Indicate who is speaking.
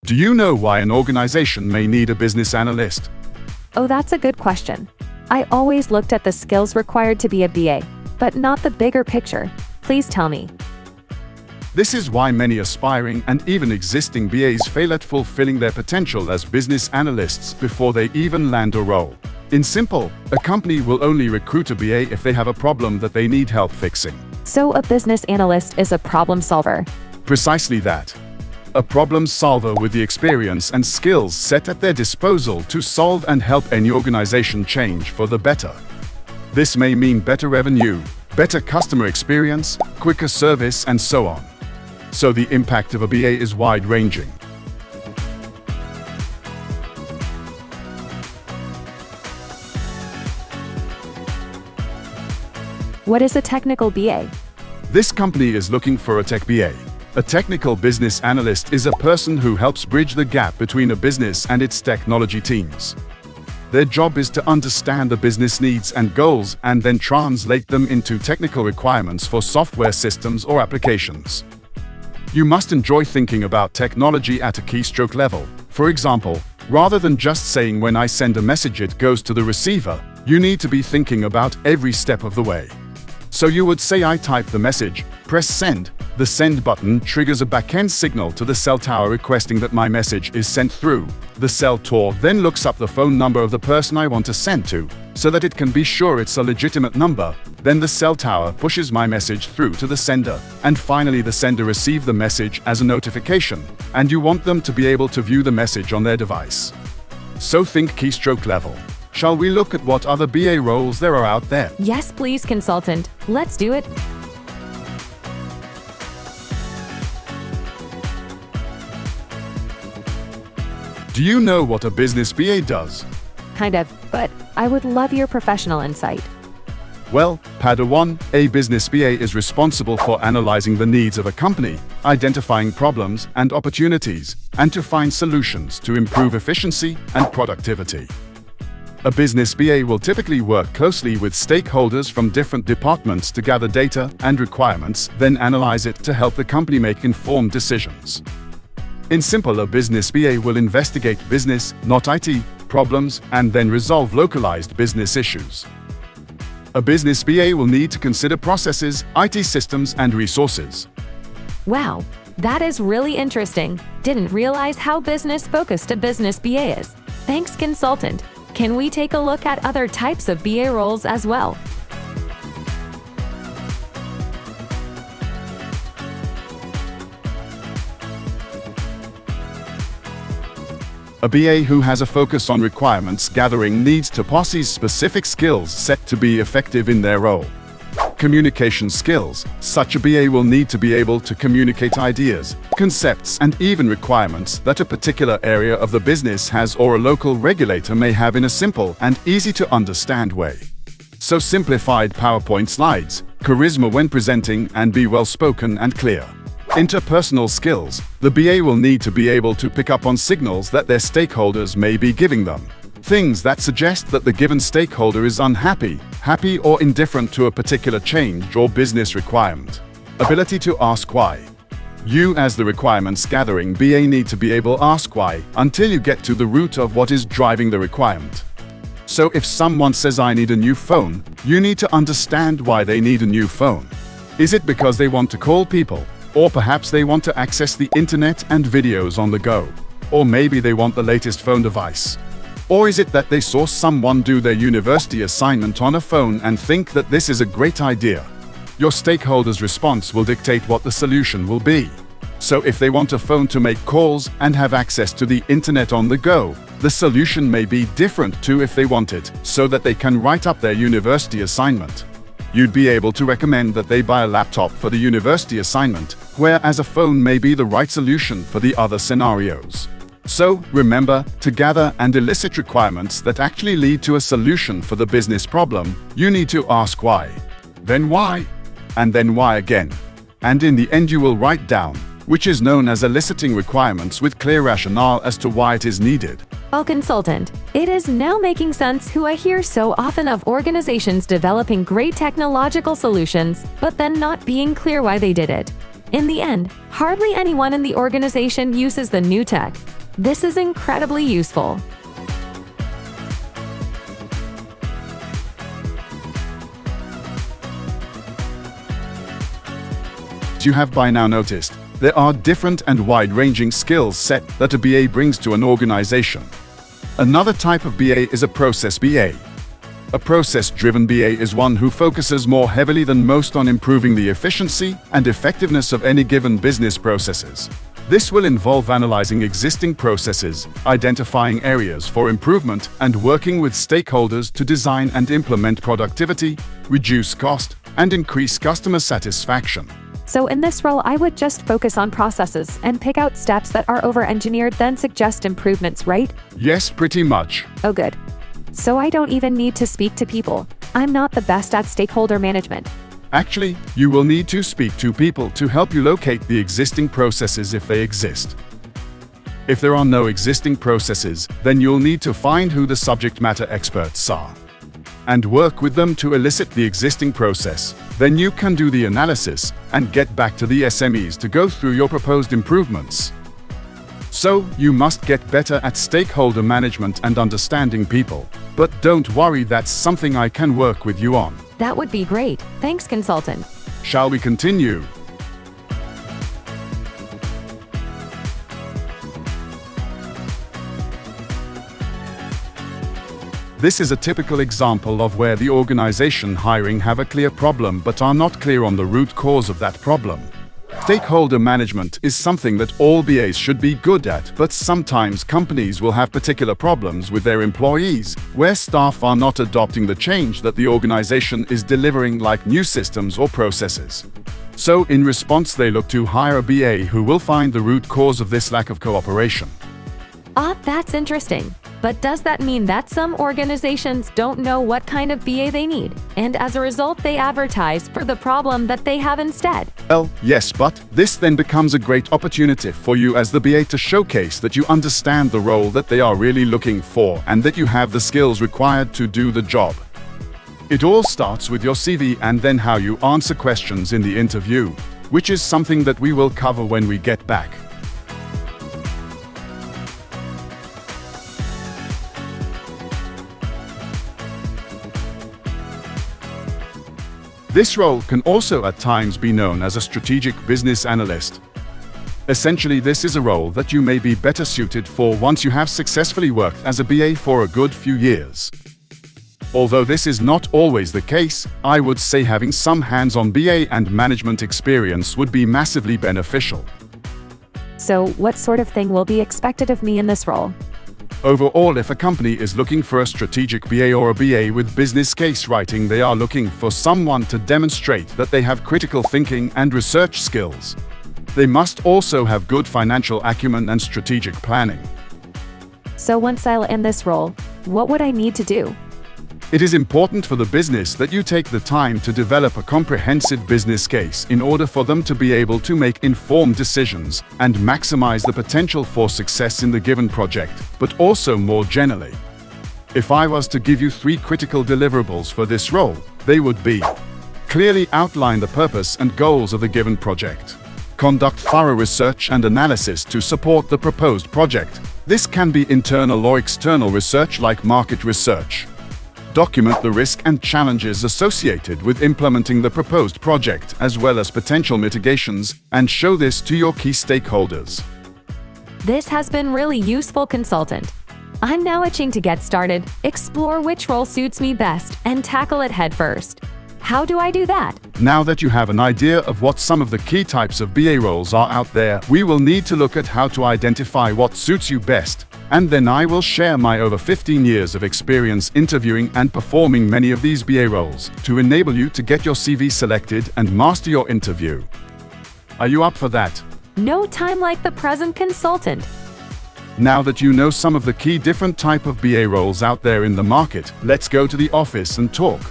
Speaker 1: Do you know why an organization may need a business analyst?
Speaker 2: Oh, that's a good question. I always looked at the skills required to be a BA, but not the bigger picture. Please tell me.
Speaker 1: This is why many aspiring and even existing BAs fail at fulfilling their potential as business analysts before they even land a role. In simple, a company will only recruit a BA if they have a problem that they need help fixing.
Speaker 2: So a business analyst is a problem solver.
Speaker 1: Precisely that. A problem solver with the experience and skills set at their disposal to solve and help any organization change for the better. This may mean better revenue, better customer experience, quicker service, and so on. So the impact of a BA is wide-ranging.
Speaker 2: What is a technical BA?
Speaker 1: This company is looking for a tech BA. A technical business analyst is a person who helps bridge the gap between a business and its technology teams. Their job is to understand the business needs and goals and then translate them into technical requirements for software systems or applications. You must enjoy thinking about technology at a keystroke level. For example, rather than just saying when I send a message it goes to the receiver, you need to be thinking about every step of the way. So you would say I type the message, press send. The send button triggers a backend signal to the cell tower requesting that my message is sent through. The cell tower then looks up the phone number of the person I want to send to, so that it can be sure it's a legitimate number. Then the cell tower pushes my message through to the sender. And finally the sender receives the message as a notification, and you want them to be able to view the message on their device. So think keystroke level. Shall we look at what other BA roles there are out there?
Speaker 2: Yes, please, consultant. Let's do it.
Speaker 1: Do you know what a business BA does?
Speaker 2: Kind of, but I would love your professional insight.
Speaker 1: Well, Padawan, a business BA is responsible for analyzing the needs of a company, identifying problems and opportunities, and to find solutions to improve efficiency and productivity. A business BA will typically work closely with stakeholders from different departments to gather data and requirements, then analyze it to help the company make informed decisions. In simple, a business BA will investigate business, not IT, problems and then resolve localized business issues. A business BA will need to consider processes, IT systems, and resources.
Speaker 2: Wow, that is really interesting. Didn't realize how business-focused a business BA is. Thanks, consultant. Can we take a look at other types of BA roles as well?
Speaker 1: A BA who has a focus on requirements gathering needs to possess specific skills set to be effective in their role. Communication skills. Such a BA will need to be able to communicate ideas, concepts, and even requirements that a particular area of the business has or a local regulator may have in a simple and easy to understand way. So simplified PowerPoint slides, charisma when presenting, and be well spoken and clear. Interpersonal skills. The BA will need to be able to pick up on signals that their stakeholders may be giving them. Things that suggest that the given stakeholder is unhappy, happy, or indifferent to a particular change or business requirement. Ability to ask why. You as the requirements gathering BA need to be able to ask why until you get to the root of what is driving the requirement. So if someone says I need a new phone, you need to understand why they need a new phone. Is it because they want to call people? Or perhaps they want to access the internet and videos on the go. Or maybe they want the latest phone device. Or is it that they saw someone do their university assignment on a phone and think that this is a great idea? Your stakeholders' response will dictate what the solution will be. So if they want a phone to make calls and have access to the internet on the go, the solution may be different to if they want it so that they can write up their university assignment. You'd be able to recommend that they buy a laptop for the university assignment, whereas a phone may be the right solution for the other scenarios. So, remember, to gather and elicit requirements that actually lead to a solution for the business problem, you need to ask why. Then why? And then why again. And in the end you will write down, which is known as eliciting requirements with clear rationale as to why it is needed.
Speaker 2: Well, consultant, it is now making sense who I hear so often of organizations developing great technological solutions, but then not being clear why they did it. In the end, hardly anyone in the organization uses the new tech. This is incredibly useful.
Speaker 1: You have by now noticed, there are different and wide-ranging skills set that a BA brings to an organization. Another type of BA is a process BA. A process-driven BA is one who focuses more heavily than most on improving the efficiency and effectiveness of any given business processes. This will involve analyzing existing processes, identifying areas for improvement, and working with stakeholders to design and implement productivity, reduce cost, and increase customer satisfaction.
Speaker 2: So in this role, I would just focus on processes and pick out steps that are over-engineered, then suggest improvements, right?
Speaker 1: Yes, pretty much.
Speaker 2: Oh, good. So I don't even need to speak to people. I'm not the best at stakeholder management.
Speaker 1: Actually, you will need to speak to people to help you locate the existing processes if they exist. If there are no existing processes, then you'll need to find who the subject matter experts are and work with them to elicit the existing process. Then you can do the analysis and get back to the SMEs to go through your proposed improvements. So, you must get better at stakeholder management and understanding people. But don't worry, that's something I can work with you on.
Speaker 2: That would be great. Thanks, consultant.
Speaker 1: Shall we continue? This is a typical example of where the organization hiring have a clear problem but are not clear on the root cause of that problem. Stakeholder management is something that all BAs should be good at, but sometimes companies will have particular problems with their employees, where staff are not adopting the change that the organization is delivering, like new systems or processes. So in response, they look to hire a BA who will find the root cause of this lack of cooperation.
Speaker 2: That's interesting. But does that mean that some organizations don't know what kind of BA they need, and as a result they advertise for the problem that they have instead?
Speaker 1: Well, yes, but this then becomes a great opportunity for you as the BA to showcase that you understand the role that they are really looking for and that you have the skills required to do the job. It all starts with your CV and then how you answer questions in the interview, which is something that we will cover when we get back. This role can also at times be known as a strategic business analyst. Essentially, this is a role that you may be better suited for once you have successfully worked as a BA for a good few years. Although this is not always the case, I would say having some hands-on BA and management experience would be massively beneficial.
Speaker 2: So, what sort of thing will be expected of me in this role?
Speaker 1: Overall, if a company is looking for a strategic BA or a BA with business case writing, they are looking for someone to demonstrate that they have critical thinking and research skills. They must also have good financial acumen and strategic planning.
Speaker 2: So once I'll end this role, what would I need to do?
Speaker 1: It is important for the business that you take the time to develop a comprehensive business case in order for them to be able to make informed decisions and maximize the potential for success in the given project, but also more generally. If I was to give you 3 critical deliverables for this role, they would be: clearly outline the purpose and goals of the given project. Conduct thorough research and analysis to support the proposed project. This can be internal or external research like market research. Document the risk and challenges associated with implementing the proposed project, as well as potential mitigations, and show this to your key stakeholders.
Speaker 2: This has been really useful, consultant. I'm now itching to get started, explore which role suits me best, and tackle it head first. How do I do that?
Speaker 1: Now that you have an idea of what some of the key types of BA roles are out there, we will need to look at how to identify what suits you best. And then I will share my over 15 years of experience interviewing and performing many of these BA roles to enable you to get your CV selected and master your interview. Are you up for that?
Speaker 2: No time like the present, consultant.
Speaker 1: Now that you know some of the key different type of BA roles out there in the market, let's go to the office and talk.